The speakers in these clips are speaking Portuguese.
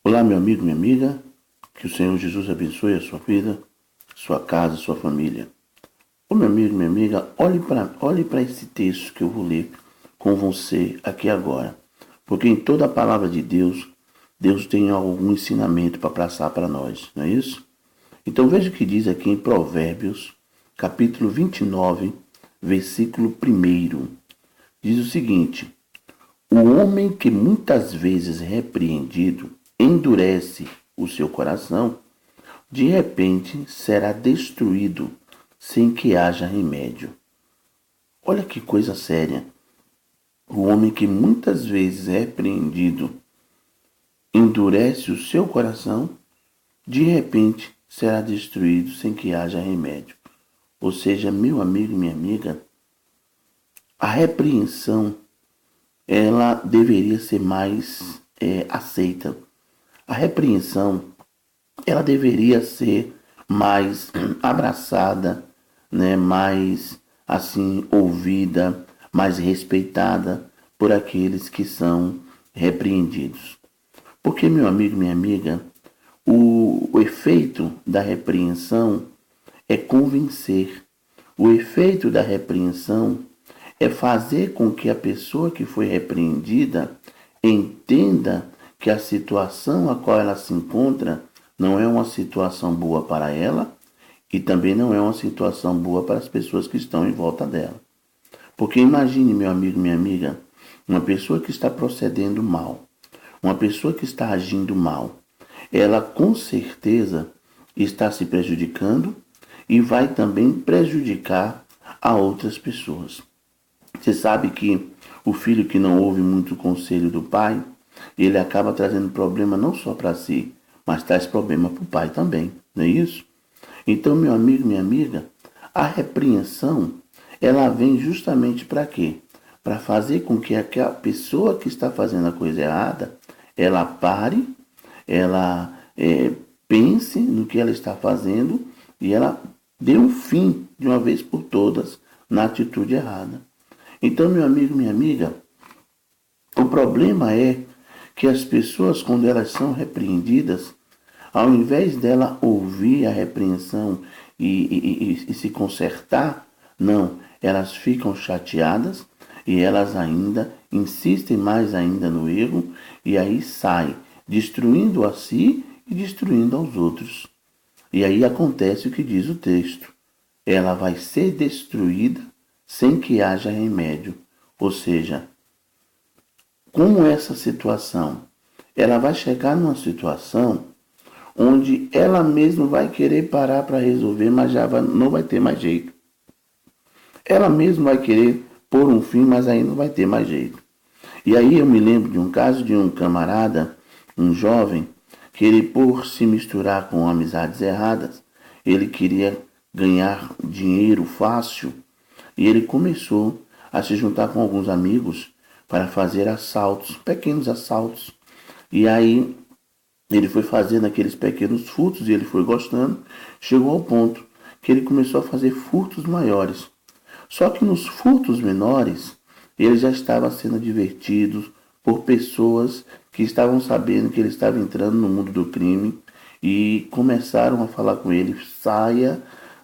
Olá, meu amigo, minha amiga, que o Senhor Jesus abençoe a sua vida, sua casa, sua família. Ô, meu amigo, minha amiga, olhe para esse texto que eu vou ler com você aqui agora. Porque em toda a palavra de Deus, Deus tem algum ensinamento para passar para nós, não é isso? Então veja o que diz aqui em Provérbios, capítulo 29, versículo 1. Diz o seguinte: o homem que muitas vezes repreendido endurece o seu coração, de repente será destruído sem que haja remédio. Olha que coisa séria. O homem que muitas vezes repreendido endurece o seu coração, de repente será destruído sem que haja remédio. Ou seja, meu amigo, minha amiga, a repreensão ela deveria ser mais aceita. A repreensão ela deveria ser mais abraçada, né, mais assim ouvida, mais respeitada por aqueles que são repreendidos. Porque, meu amigo, minha amiga, o efeito da repreensão é convencer. O efeito da repreensão é fazer com que a pessoa que foi repreendida entenda que a situação a qual ela se encontra não é uma situação boa para ela e também não é uma situação boa para as pessoas que estão em volta dela. Porque imagine, meu amigo, minha amiga, uma pessoa que está procedendo mal, uma pessoa que está agindo mal, ela com certeza está se prejudicando e vai também prejudicar a outras pessoas. Você sabe que o filho que não ouve muito o conselho do pai, ele acaba trazendo problema não só para si, mas traz problema para o pai também, não é isso? Então, meu amigo, minha amiga, a repreensão, ela vem justamente para quê? Para fazer com que aquela pessoa que está fazendo a coisa errada, ela pare, ela pense no que ela está fazendo e ela dê um fim, de uma vez por todas, na atitude errada. Então, meu amigo, minha amiga, o problema é que as pessoas, quando elas são repreendidas, ao invés dela ouvir a repreensão e se consertar, não, elas ficam chateadas e elas ainda insistem mais ainda no erro e aí sai, destruindo a si e destruindo aos outros. E aí acontece o que diz o texto. Ela vai ser destruída sem que haja remédio. Ou seja, com essa situação, ela vai chegar numa situação onde ela mesma vai querer parar para resolver, mas não vai ter mais jeito. Ela mesma vai querer pôr um fim, mas aí não vai ter mais jeito. E aí eu me lembro de um caso de um camarada, um jovem, que ele, por se misturar com amizades erradas, ele queria ganhar dinheiro fácil e ele começou a se juntar com alguns amigos para fazer assaltos, pequenos assaltos. E aí ele foi fazendo aqueles pequenos furtos e ele foi gostando, chegou ao ponto que ele começou a fazer furtos maiores. Só que nos furtos menores, ele já estava sendo divertido por pessoas que estavam sabendo que ele estava entrando no mundo do crime e começaram a falar com ele: saia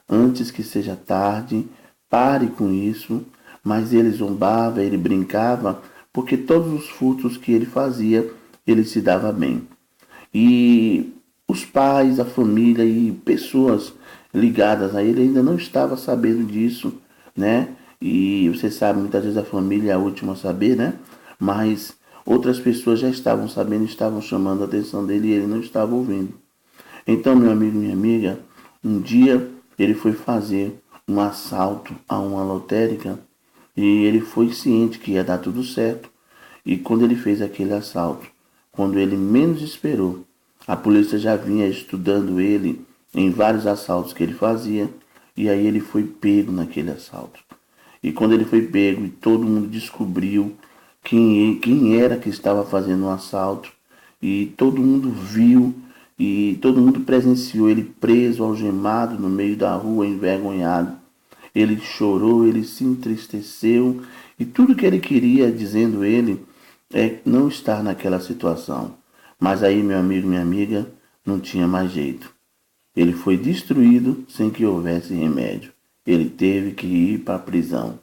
antes que seja tarde, pare com isso. Mas ele zombava, ele brincava, porque todos os furtos que ele fazia, ele se dava bem. E os pais, a família e pessoas ligadas a ele ainda não estavam sabendo disso, né? E você sabe, muitas vezes a família é a última a saber, né? Mas outras pessoas já estavam sabendo, estavam chamando a atenção dele e ele não estava ouvindo. Então, meu amigo, minha amiga, um dia ele foi fazer um assalto a uma lotérica e ele foi ciente que ia dar tudo certo. E quando ele fez aquele assalto, quando ele menos esperou, a polícia já vinha estudando ele em vários assaltos que ele fazia, e aí ele foi pego naquele assalto. E quando ele foi pego e todo mundo descobriu quem era que estava fazendo o assalto, e todo mundo viu, e todo mundo presenciou ele preso, algemado no meio da rua, envergonhado. Ele chorou, ele se entristeceu, e tudo que ele queria, dizendo ele, é não estar naquela situação. Mas aí, meu amigo, minha amiga, não tinha mais jeito. Ele foi destruído sem que houvesse remédio. Ele teve que ir para a prisão.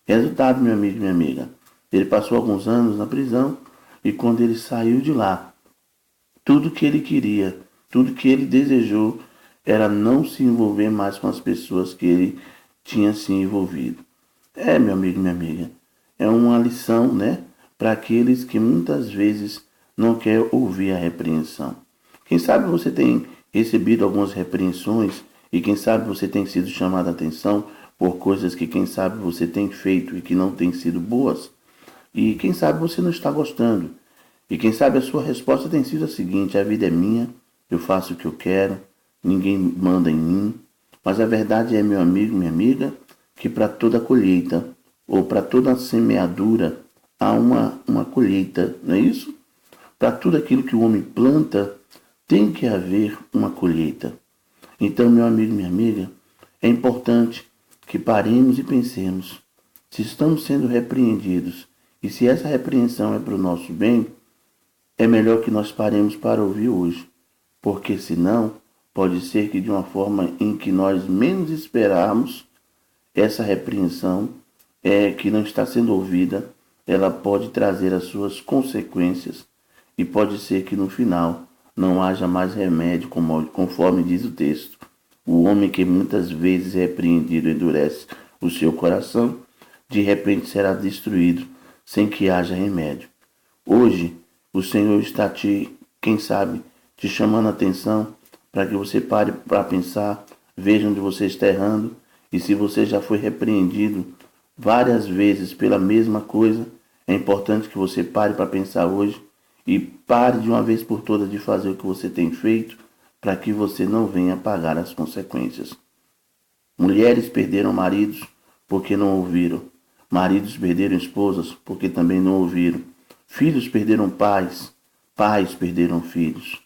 Resultado, meu amigo, minha amiga, ele passou alguns anos na prisão e quando ele saiu de lá, tudo que ele queria, tudo que ele desejou era não se envolver mais com as pessoas que ele tinha se envolvido. Meu amigo, minha amiga, é uma lição, né, para aqueles que muitas vezes não querem ouvir a repreensão. Quem sabe você tem recebido algumas repreensões e quem sabe você tem sido chamado a atenção por coisas que quem sabe você tem feito e que não têm sido boas. E quem sabe você não está gostando. E quem sabe a sua resposta tem sido a seguinte: a vida é minha, eu faço o que eu quero, ninguém manda em mim. Mas a verdade é, meu amigo, minha amiga, que para toda colheita ou para toda semeadura há uma colheita, não é isso? Para tudo aquilo que o homem planta, tem que haver uma colheita. Então, meu amigo, minha amiga, é importante que paremos e pensemos se estamos sendo repreendidos e se essa repreensão é para o nosso bem, é melhor que nós paremos para ouvir hoje, porque senão pode ser que de uma forma em que nós menos esperarmos, essa repreensão que não está sendo ouvida, ela pode trazer as suas consequências e pode ser que no final não haja mais remédio, conforme diz o texto. O homem que muitas vezes é repreendido endurece o seu coração, de repente será destruído sem que haja remédio. Hoje, o Senhor está quem sabe, te chamando a atenção para que você pare para pensar, veja onde você está errando e se você já foi repreendido várias vezes pela mesma coisa, é importante que você pare para pensar hoje e pare de uma vez por todas de fazer o que você tem feito para que você não venha pagar as consequências. Mulheres perderam maridos porque não ouviram. Maridos perderam esposas porque também não ouviram. Filhos perderam pais. Pais perderam filhos.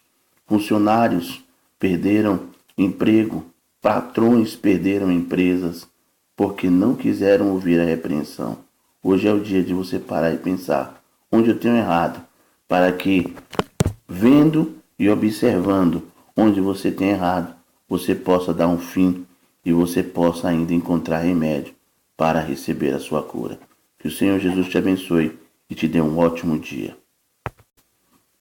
Funcionários perderam emprego. Patrões perderam empresas porque não quiseram ouvir a repreensão. Hoje é o dia de você parar e pensar onde eu tenho errado, para que, vendo e observando onde você tem errado, você possa dar um fim e você possa ainda encontrar remédio para receber a sua cura. Que o Senhor Jesus te abençoe e te dê um ótimo dia.